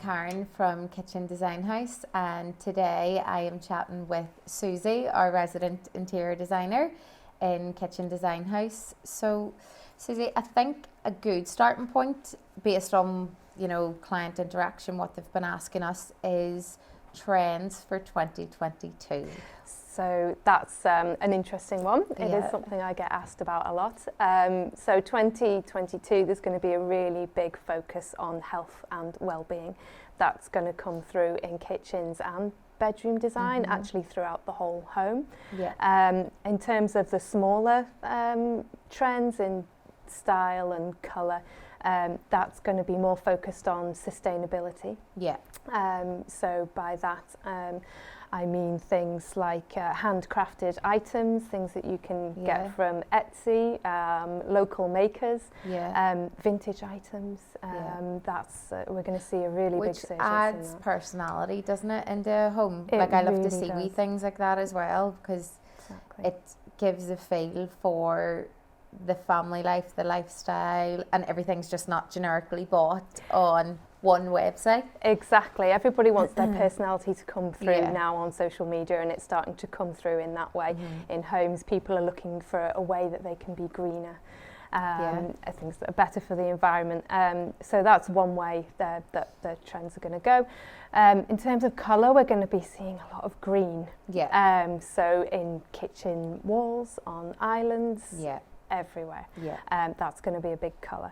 Karen from Kitchen Design House, and today I am chatting with Suzie, our resident interior designer in Kitchen Design House. So Suzie, I think a good starting point based on, client interaction, what they've been asking us, is trends for 2022. So that's an interesting one. It is something I get asked about a lot. So 2022, there's going to be a really big focus on health and well-being. That's going to come through in kitchens and bedroom design, actually throughout the whole home. In terms of the smaller trends in style and colour, that's going to be more focused on sustainability. So by that, I mean things like handcrafted items, things that you can get from Etsy, local makers, vintage items. That's we're going to see a really big surge. Which adds personality, doesn't it, into a home? I love really to see wee things like that as well, because it gives a feel for the family life, the lifestyle, and everything's just not generically bought on one website. Exactly. Everybody wants their personality to come through now on social media, and it's starting to come through in that way. In homes, people are looking for a way that they can be greener, things that are better for the environment. So that's one way that the trends are going to go. In terms of colour, we're going to be seeing a lot of green. So in kitchen walls, on islands, everywhere. That's going to be a big colour.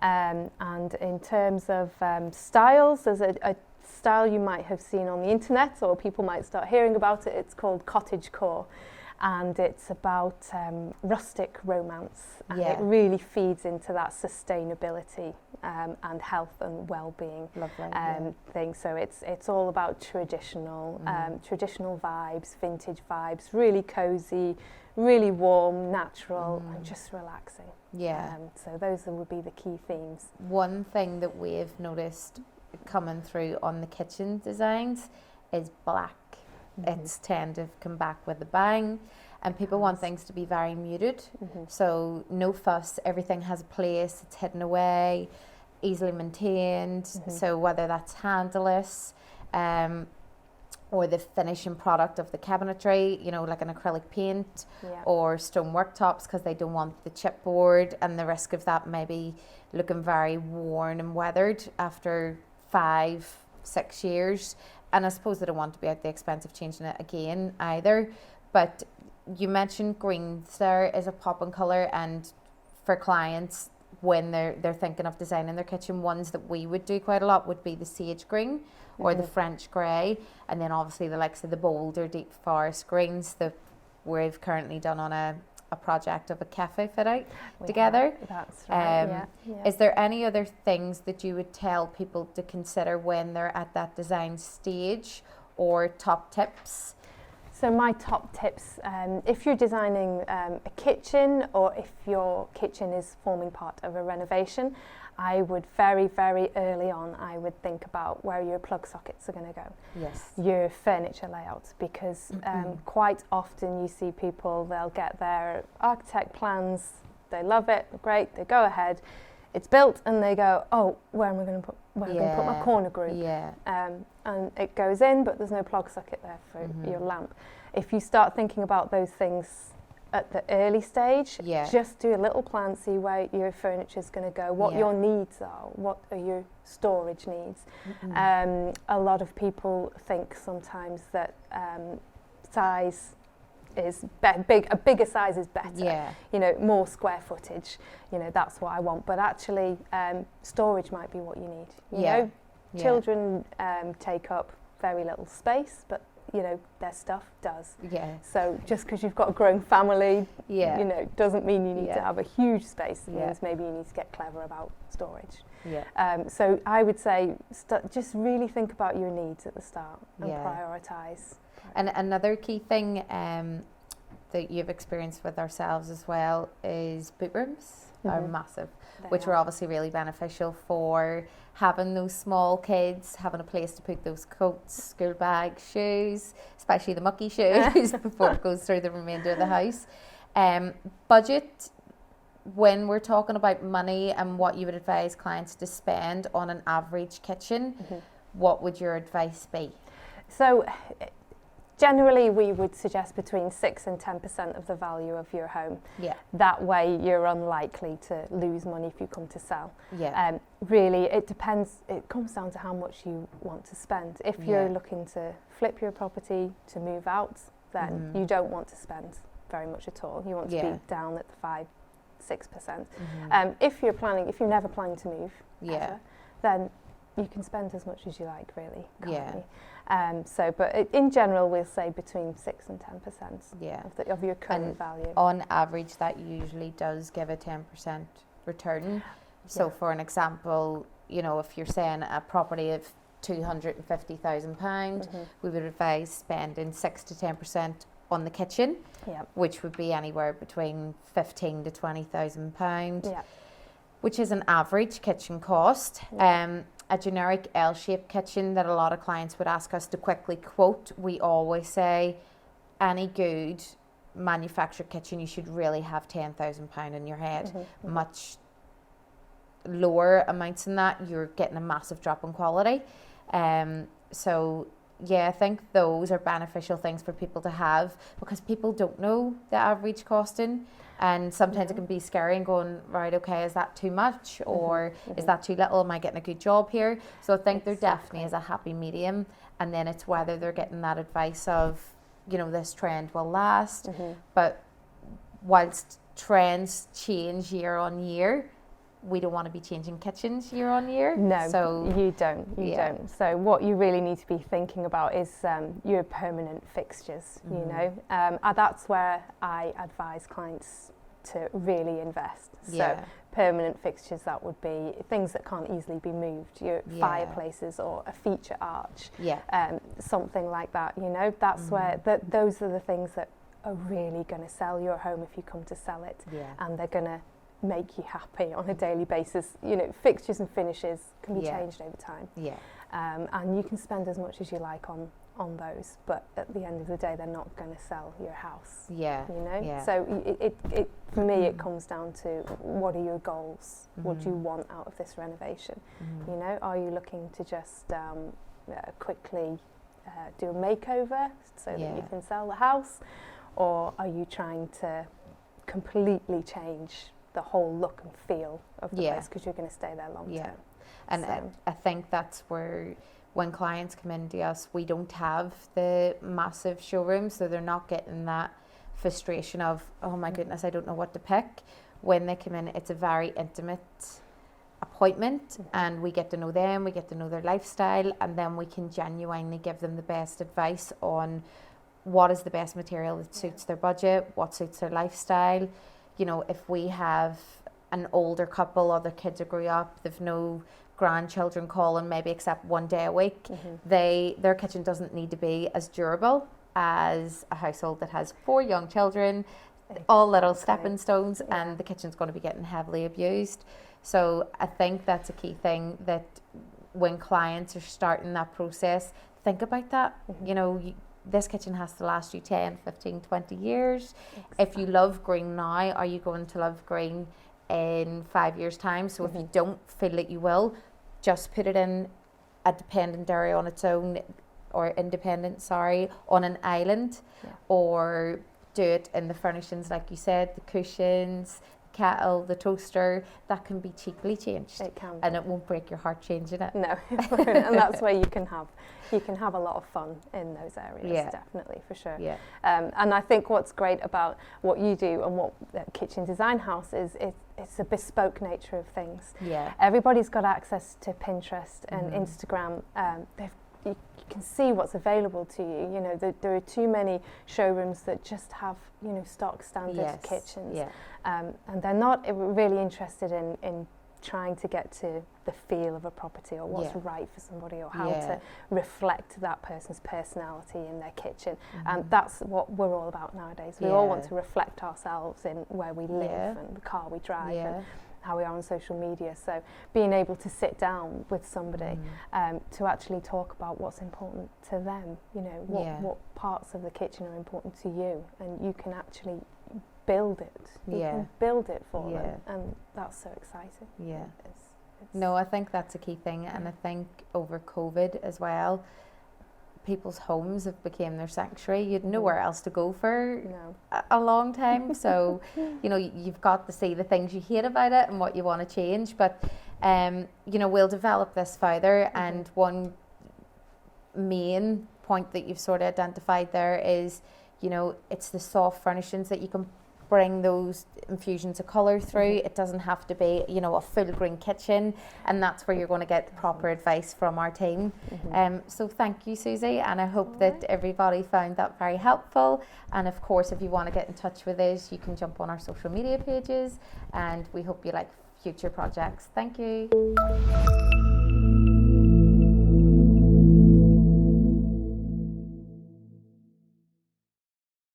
And in terms of styles, there's a style you might have seen on the internet, or people might start hearing about it. It's called cottagecore, and it's about rustic romance, and it really feeds into that sustainability and health and well-being thing. So it's all about traditional vibes, vintage vibes, really cosy, really warm, natural, and just relaxing. So those would be the key themes. One thing that we've noticed coming through on the kitchen designs is black. It's tend to come back with a bang, and people want things to be very muted. So no fuss, everything has a place, it's hidden away, easily maintained. So whether that's handleless, or the finishing product of the cabinetry, like an acrylic paint, or stone worktops, because they don't want the chipboard and the risk of that maybe looking very worn and weathered after 5-6 years. And I suppose they don't want to be at the expense of changing it again either. But you mentioned greens there is a popping colour, and for clients, when they're thinking of designing their kitchen, ones that we would do quite a lot would be the sage green or the French grey, and then obviously the likes of the bolder deep forest greens that we've currently done on a project of a cafe fit out together. That's right. Is there any other things that you would tell people to consider when they're at that design stage, or top tips? So my top tips, if you're designing a kitchen, or if your kitchen is forming part of a renovation, I would very, very early on, I would think about where your plug sockets are going to go. Your furniture layouts, because quite often you see people, they'll get their architect plans, they love it, great, they go ahead, it's built, and they go, oh, where am I going to put my corner group? And it goes in, but there's no plug socket there for your lamp. If you start thinking about those things at the early stage, just do a little plan, see where your furniture's going to go, what your needs are, what are your storage needs. A lot of people think sometimes that size is big. A bigger size is better. More square footage. That's what I want. But actually, storage might be what you need. Children take up very little space, but their stuff does. So just because you've got a growing family, doesn't mean you need to have a huge space. It means maybe you need to get clever about storage. So I would say just really think about your needs at the start and prioritise. And another key thing that you've experienced with ourselves as well is boot rooms are massive, which are obviously really beneficial for having those small kids, having a place to put those coats, school bags, shoes, especially the mucky shoes before it goes through the remainder of the house. Budget, when we're talking about money and what you would advise clients to spend on an average kitchen, what would your advice be? So generally we would suggest between 6 and 10% of the value of your home. Yeah. That way you're unlikely to lose money if you come to sell. Yeah. Really, it depends. It comes down to how much you want to spend. If you're looking to flip your property to move out, then you don't want to spend very much at all. You want to be down at the 5-6%. If you're never planning to move, ever, then you can spend as much as you like, really. Currently. But in general, we'll say between 6 and 10% of your current value. On average, that usually does give a 10% return. So, for an example, you know, if you're saying a property of £250,000, we would advise spending 6 to 10% on the kitchen, which would be anywhere between £15,000 to £20,000, which is an average kitchen cost. A generic L-shaped kitchen that a lot of clients would ask us to quickly quote, we always say any good manufactured kitchen, you should really have £10,000 in your head. Much lower amounts than that, you're getting a massive drop in quality. So yeah, I think those are beneficial things for people to have, because people don't know the average costing, and sometimes it can be scary and going, right, okay, is that too much, or is that too little, am I getting a good job here? So I think there definitely is a happy medium, and then it's whether they're getting that advice of, you know, this trend will last. But whilst trends change year on year, we don't want to be changing kitchens year on year. No, so you don't. You don't. So what you really need to be thinking about is your permanent fixtures. You know, that's where I advise clients to really invest. So permanent fixtures, that would be things that can't easily be moved. Your fireplaces or a feature arch. Something like that. You know, that's where those are the things that are really going to sell your home if you come to sell it, and they're going to make you happy on a daily basis. You know, fixtures and finishes can be changed over time. And you can spend as much as you like on those, but at the end of the day, they're not going to sell your house. You know, so it for me, it comes down to what are your goals? What do you want out of this renovation? You know, are you looking to just quickly do a makeover so that you can sell the house, or are you trying to completely change the whole look and feel of the place, because you're going to stay there long term? And so I think that's where, when clients come into us, we don't have the massive showroom, so they're not getting that frustration of, oh my goodness, I don't know what to pick. When they come in, it's a very intimate appointment, and we get to know them, we get to know their lifestyle, and then we can genuinely give them the best advice on what is the best material that suits their budget, what suits their lifestyle. You know, if we have an older couple, other kids who grew up, they've no grandchildren calling maybe except one day a week, their kitchen doesn't need to be as durable as a household that has 4 young children, all little stepping stones, and the kitchen's going to be getting heavily abused. So I think that's a key thing, that when clients are starting that process, think about that. You know, this kitchen has to last you 10, 15, 20 years. If you love green now, are you going to love green in 5 years' time? So if you don't feel that you will, just put it in a dependent area on its own, or independent, on an island, or do it in the furnishings, like you said, the cushions, the kettle, the toaster. That can be cheaply changed. It can, and it won't break your heart changing it. No, and that's where you can have a lot of fun in those areas. Definitely, for sure. And I think what's great about what you do and what Kitchen Design House is, it's a bespoke nature of things. Everybody's got access to Pinterest and Instagram. You can see what's available to you. You know, there are too many showrooms that just have, you know, stock standard kitchens, and they're not really interested in trying to get to the feel of a property, or what's right for somebody, or how to reflect that person's personality in their kitchen. And that's what we're all about nowadays. We all want to reflect ourselves in where we live and the car we drive and how we are on social media. So being able to sit down with somebody to actually talk about what's important to them, you know, what parts of the kitchen are important to you, and you can actually build it. You can build it for them, and that's so exciting. No, I think that's a key thing, and I think over COVID as well, people's homes have become their sanctuary. You'd nowhere else to go for a long time, so you know, you've got to see the things you hate about it and what you want to change. But you know, we'll develop this further, and one main point that you've sort of identified there is, you know, it's the soft furnishings that you can bring those infusions of colour through. It doesn't have to be, you know, a full green kitchen, and that's where you're going to get the proper advice from our team. So thank you, Suzie, and I hope that everybody found that very helpful. And of course, if you want to get in touch with us, you can jump on our social media pages, and we hope you like future projects. Thank you.